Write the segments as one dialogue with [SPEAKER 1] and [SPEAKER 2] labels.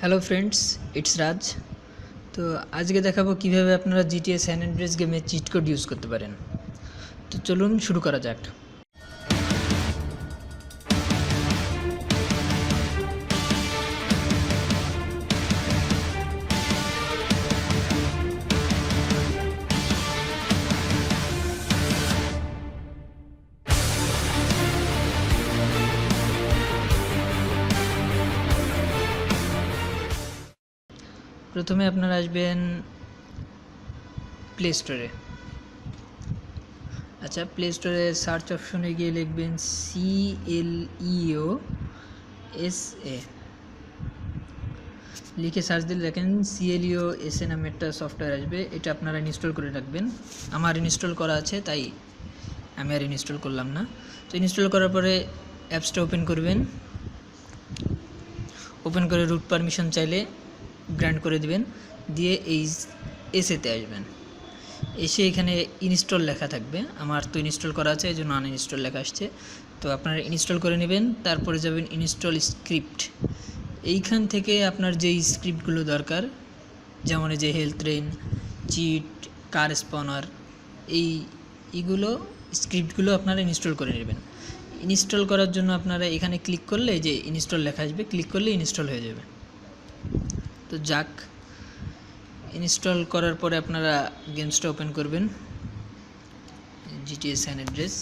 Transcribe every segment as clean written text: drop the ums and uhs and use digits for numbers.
[SPEAKER 1] Hello friends, it's রাজ। তো আজকে দেখাবো কিভাবে আপনারা জিটিএ স্যান অ্যান্ড্রেস গেমে চিট কোড ইউজ করতে পারেন। তো চলুন শুরু করা যাক। প্রথমে আপনারা আসবেন প্লে স্টোরে। আচ্ছা, প্লে স্টোরে সার্চ অপশনে গিয়ে লিখবেন CLEOSA, লিখে সার্চ দিলে দেখেন CLEOSA নামে একটা সফটওয়্যার আসবে। এটা আপনারা ইনস্টল করে রাখবেন। আমার ইনস্টল করা আছে, তাই আমি আর ইনস্টল করলাম না। তো ইনস্টল করার পরে অ্যাপসটা ওপেন করবেন। ওপেন করে রুট পারমিশন চাইলে গ্র্যান্ট করে দিবেন, দিয়ে এই এসেতে আসবেন। এসে এখানে ইনস্টল লেখা থাকবে। আমার তো ইনস্টল করা আছে, এই জন্য আনইনস্টল লেখা আসছে। তো আপনারা ইনস্টল করে নেবেন। তারপরে যাবেন ইনস্টল স্ক্রিপ্ট। এইখান থেকে আপনার যেই স্ক্রিপ্টগুলো দরকার, যেমন এই যে হেলথ রেইন, চিট, কার স্পনার, এইগুলো স্ক্রিপ্টগুলো আপনারা ইনস্টল করে নেবেন। ইনস্টল করার জন্য আপনারা এখানে ক্লিক করলে যে ইনস্টল লেখা আসবে, ক্লিক করলে ইনস্টল হয়ে যাবে। তো যাক, ইনস্টল করার পরে আপনারা গেমসটা ওপেন করবেন, জিটিএ স্যান অ্যান্ড্রেস।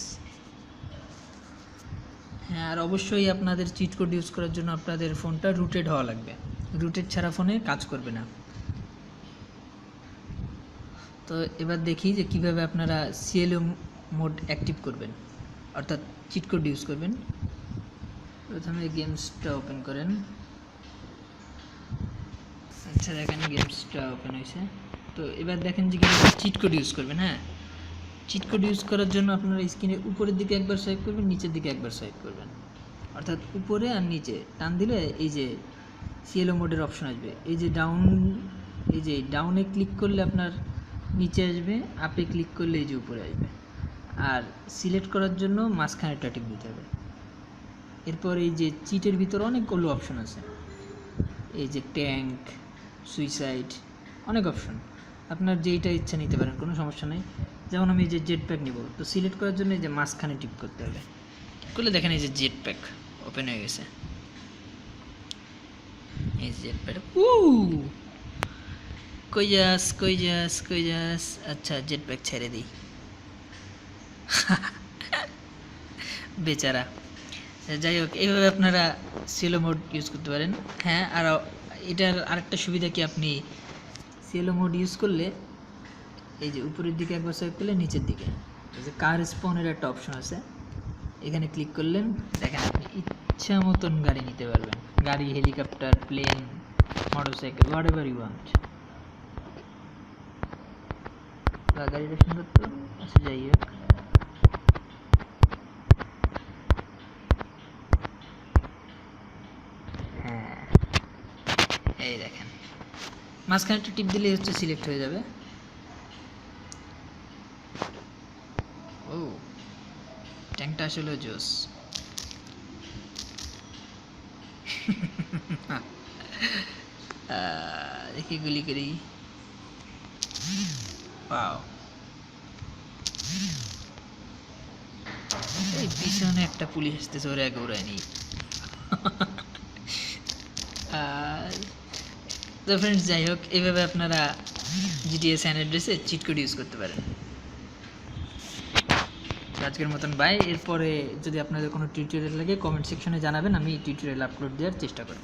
[SPEAKER 1] হ্যাঁ, আর অবশ্যই আপনাদের চিট কোড ইউজ করার জন্য আপনাদের ফোনটা রুটেড হওয়া লাগবে। রুটেড ছাড়া ফোনে কাজ করবে না। তো এবার দেখি যে কিভাবে আপনারা সিএলও মোড অ্যাক্টিভ করবেন, অর্থাৎ চিট কোড ইউজ করবেন। প্রথমে গেমসটা ওপেন করেন। আচ্ছা, দেখেন গেমসটা ওপেন হয়েছে। তো এবার দেখেন যে কীভাবে চিট কোড ইউজ করবেন। হ্যাঁ, চিট কোড ইউজ করার জন্য আপনারা স্ক্রিনের উপরের দিকে একবার সোয়াইপ করবেন, নিচের দিকে একবার সোয়াইপ করবেন, অর্থাৎ উপরে আর নিচে টান দিলে এই যে সিএলও মোডের অপশন আসবে। এই যে ডাউনে ক্লিক করলে আপনার নিচে আসবে, আপে ক্লিক করলে এই যে উপরে আসবে। আর সিলেক্ট করার জন্য মাঝখানেরটা টিপ দিতে হবে। এরপর এই যে চিটের ভিতরে অনেকগুলো অপশন আছে, এই যে ট্যাঙ্ক, সুইসাইড, অনেক অপশন। আপনার যেইটা ইচ্ছা নিতে পারেন, কোনো সমস্যা নেই। যেমন আমি এই যে জেট প্যাক নিব, তো সিলেক্ট করার জন্য এই যে মাঝখানে টিপ করতে হবে। করলে দেখেন এই যে জেট প্যাক ওপেন হয়ে গেছে। এই জেট প্যাক, কই যাস। আচ্ছা, জেট প্যাক ছেড়ে দিই। বেচারা। যাই হোক, এইভাবে আপনারা সিএলও মোড ইউজ করতে পারেন। হ্যাঁ, আর এটার আরেকটা সুবিধা কি, আপনি সিএলও মোড ইউজ করলে এই যে উপরের দিকে একবার সোয়াইপ করলে নিচের দিকে এই যে কার স্পনের একটা অপশন আছে, এখানে ক্লিক করলেন, দেখেন আপনি ইচ্ছা মতন গাড়ি নিতে পারবেন। গাড়ি, helicopter, plane, motorcycle, whatever you want. গাড়িটা সুন্দর তো। আচ্ছা, যাই হোক, হ্যাঁ এই দেখেন মাঝখানে একটা টিপ দিলেই হচ্ছে সিলেক্ট হয়ে যাবে। ও, ট্যাঙ্কটা আসলে জোস। দেখি গুলি করি। পাও, এই পিছনে একটা পুলিশ আসতেছে, ওরা আগে উড়ায় নি। তো ফ্রেন্ডস, যাই হোক, এইভাবে আপনারা জিটিএ স্যান অ্যান্ড্রেসে চিট কোড ইউজ করতে পারেন। আজকের মতন বাই। এরপরে যদি আপনাদের কোনো টিউটোরিয়াল লাগে কমেন্ট সেকশনে জানাবেন, আমি টিউটোরিয়াল আপলোড দেওয়ার চেষ্টা করব।